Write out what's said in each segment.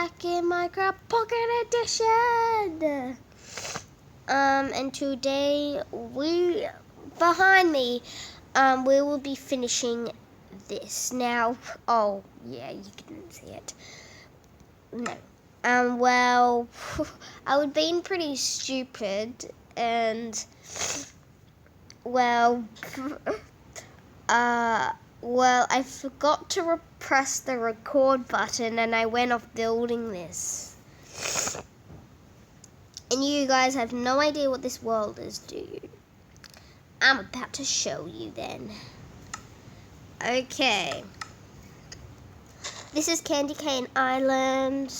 back in Minecraft Pocket Edition. And today behind me, we will be finishing this. Now, oh yeah, you couldn't see it. No. Well, I was being pretty stupid, and well, I forgot to press the record button, and I went off building this. And you guys have no idea what this world is, do you? I'm about to show you then. Okay. This is Candy Cane Island.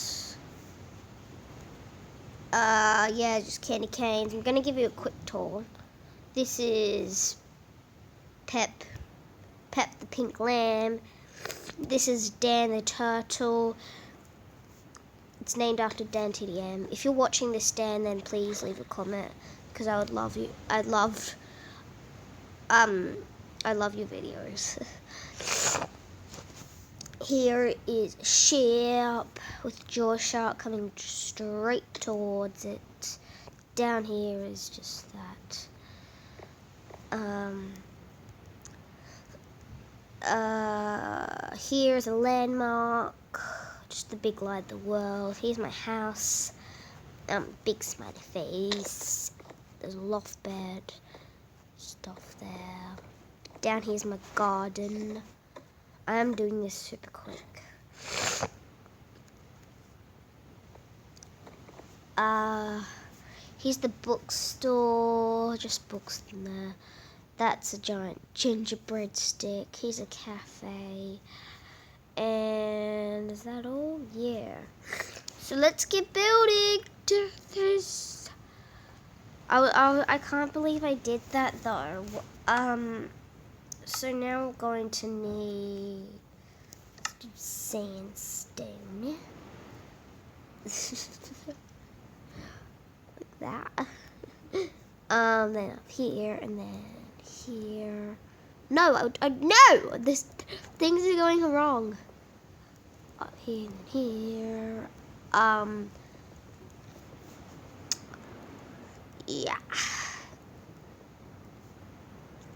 Yeah, just candy canes. I'm gonna give you a quick tour. This is Pep the pink lamb. This is Dan the turtle. It's named after Dan TDM. If you're watching this, Dan, then please leave a comment, because I would love you. I love your videos. Here is a ship with Jaw Shark coming straight towards it. Down here is just that. Here's a landmark, just the big light of the world. Here's my house. Big smiley face. There's a loft bed. Stuff there. Down here's my garden. I am doing this super quick. Here's the bookstore. Just books in there. That's a giant gingerbread stick. Here's a cafe. And is that all? Yeah. So let's get building. I can't believe I did that though. So now we're going to need sandstone. Like that. Then up here and then here. No, no! This things are going wrong. Up here and here. Yeah.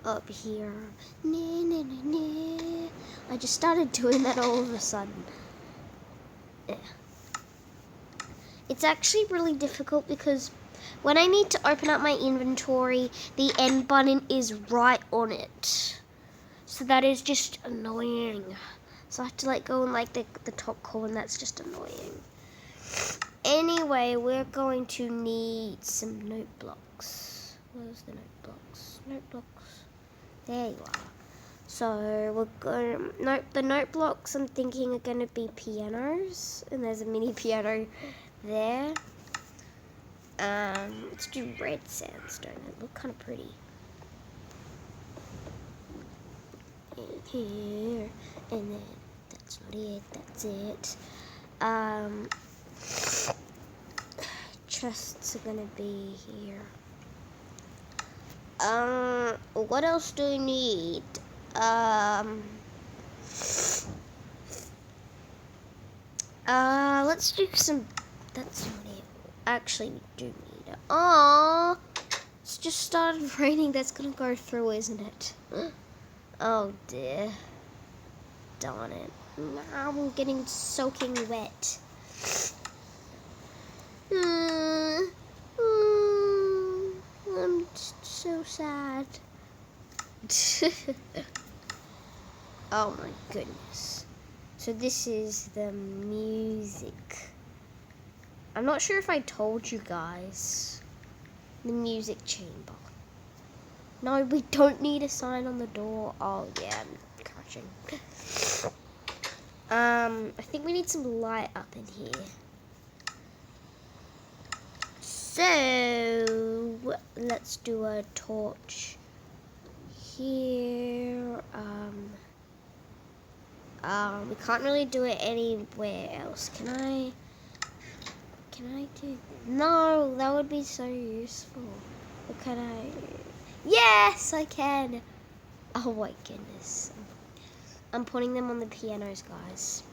Up here. I just started doing that all of a sudden. Yeah. It's actually really difficult because when I need to open up my inventory, the end button is right on it. So that is just annoying. So I have to go in the top corner, and that's just annoying. Anyway, we're going to need some note blocks. Where's the note blocks? Note blocks. There you are. So we're going the note blocks I'm thinking are gonna be pianos, and there's a mini piano there. Let's do red sandstone. It look kind of pretty. In here, and then that's not it. That's it. Chests are gonna be here. What else do we need? Let's do some. That's not it. Actually, we do need it. Aww, it's just started raining. That's gonna go through, isn't it? Oh dear. Darn it. Now I'm getting soaking wet. I'm so sad. Oh my goodness. So this is the music. I'm not sure if I told you guys. The music chamber. No, we don't need a sign on the door. Oh yeah, I'm crashing. I think we need some light up in here. So let's do a torch here. We can't really do it anywhere else. Can I do? No, that would be so useful. Or can I? Yes, I can. Oh my goodness. I'm putting them on the pianos, guys.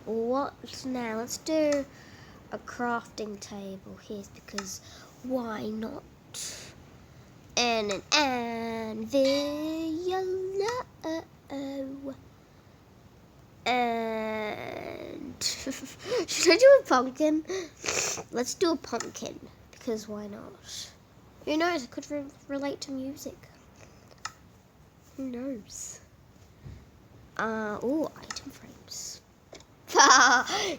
What now? Let's do a crafting table here because why not? And an anvil. And should I do a pumpkin? Let's do a pumpkin because why not? Who knows? It could relate to music. Who knows? Oh, item frames.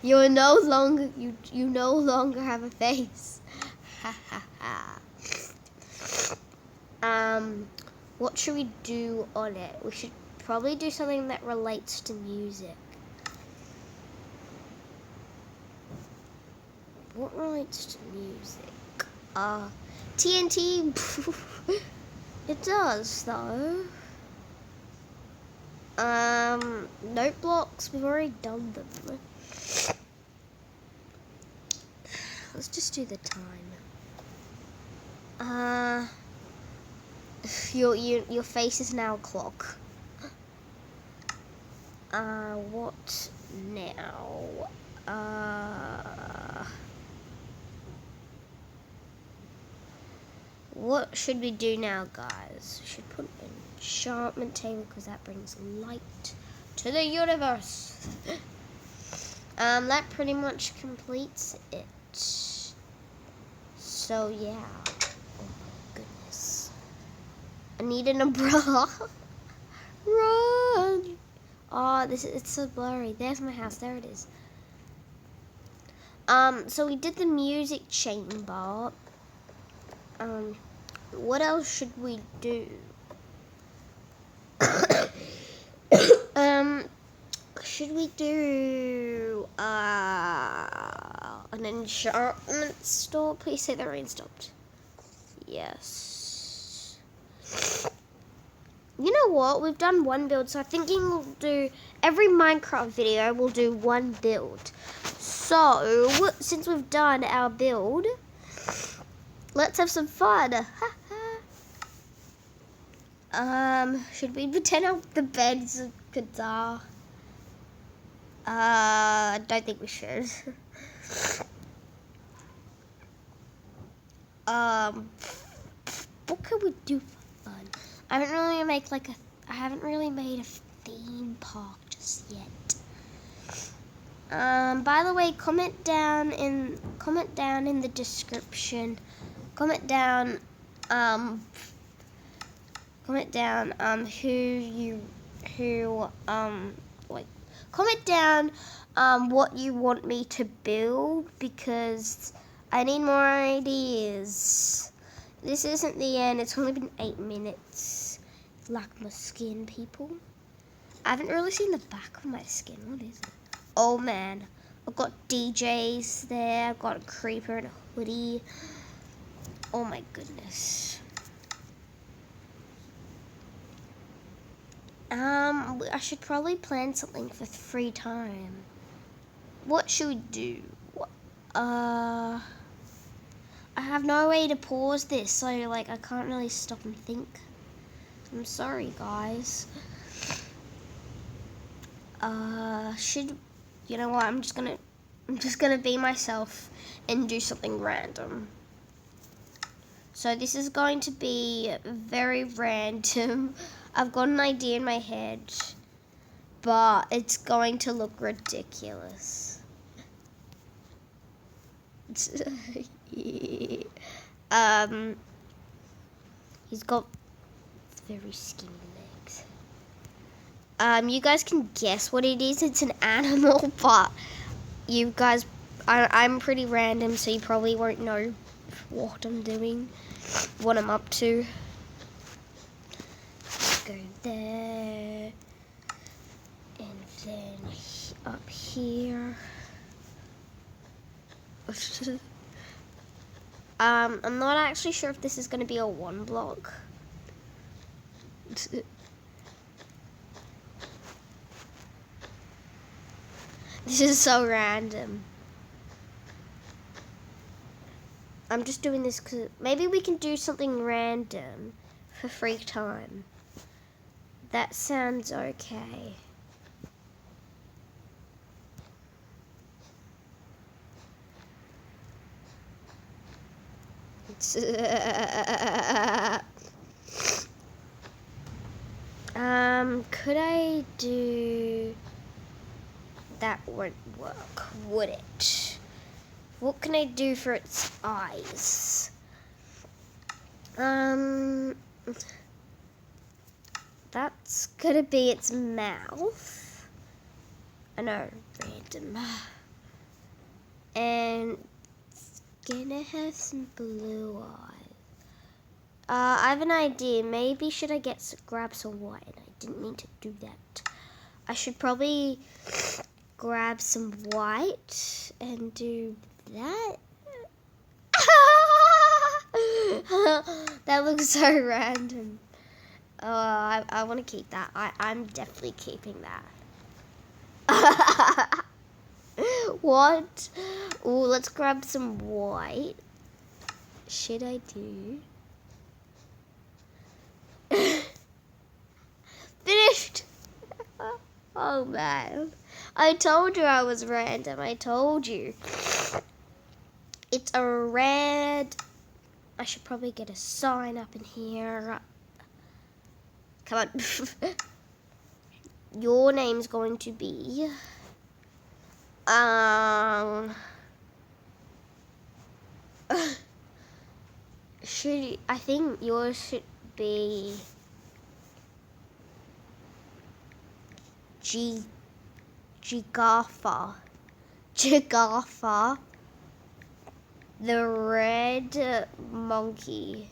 You're no longer you no longer have a face. What should we do on it? We should probably do something that relates to music. What relates to music? TNT. It does though. Note blocks, we've already done them. Let's just do the time. Your face is now a clock. What now? What should we do now, guys? We should put an enchantment table because that brings light to the universe. That pretty much completes it. So yeah. Oh my goodness. I need an umbrella. Run! Oh, it's so blurry. There's my house. There it is. So we did the music chamber. What else should we do? Should we do an enchantment store? Please say the rain stopped. Yes. You know what? We've done one build, so I'm thinking we'll do every Minecraft video. We'll do one build. So since we've done our build, let's have some fun. Should we pretend the bed's a guitar? I don't think we should. What can we do for fun? I haven't really made a theme park just yet. By the way, comment down in the description. Comment down comment down what you want me to build because I need more ideas. This isn't the end. It's only been 8 minutes. Like my skin, people. I haven't really seen the back of my skin. What is it? Oh man, I've got DJs there. I've got a creeper and a hoodie. Oh my goodness. I should probably plan something for free time. What should we do? I have no way to pause this, so I can't really stop and think. I'm sorry, guys. You know what? I'm just gonna be myself and do something random. So this is going to be very random. I've got an idea in my head, but it's going to look ridiculous. He's got very skinny legs. You guys can guess what it is. It's an animal, but you guys, I'm pretty random, so you probably won't know what I'm doing, what I'm up to. Go there, and then up here. I'm not actually sure if this is going to be a 1 block. This is so random. I'm just doing this because maybe we can do something random for free time. That sounds okay. Could I do... That won't work, would it? What can I do for its eyes? That's gonna be its mouth. I know, random. And it's gonna have some blue eyes. I have an idea. Maybe should I grab some white? I didn't mean to do that. I should probably grab some white and do that. That looks so random. I want to keep that. I'm definitely keeping that. What? Oh, let's grab some white. Should I do? Finished. Oh man, I told you I was random. I told you. It's a red. I should probably get a sign up in here. Come on. Your name's going to be I think yours should be Jigaffa. The red monkey.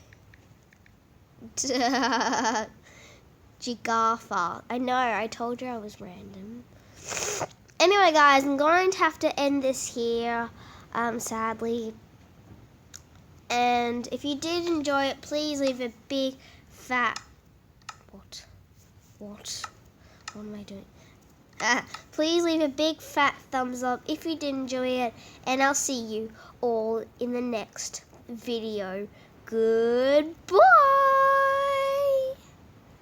Jigaffa. I know, I told you I was random. Anyway, guys, I'm going to have to end this here, sadly. And if you did enjoy it, please leave a big fat... What am I doing? Please leave a big fat thumbs up if you did enjoy it. And I'll see you all in the next video. Goodbye!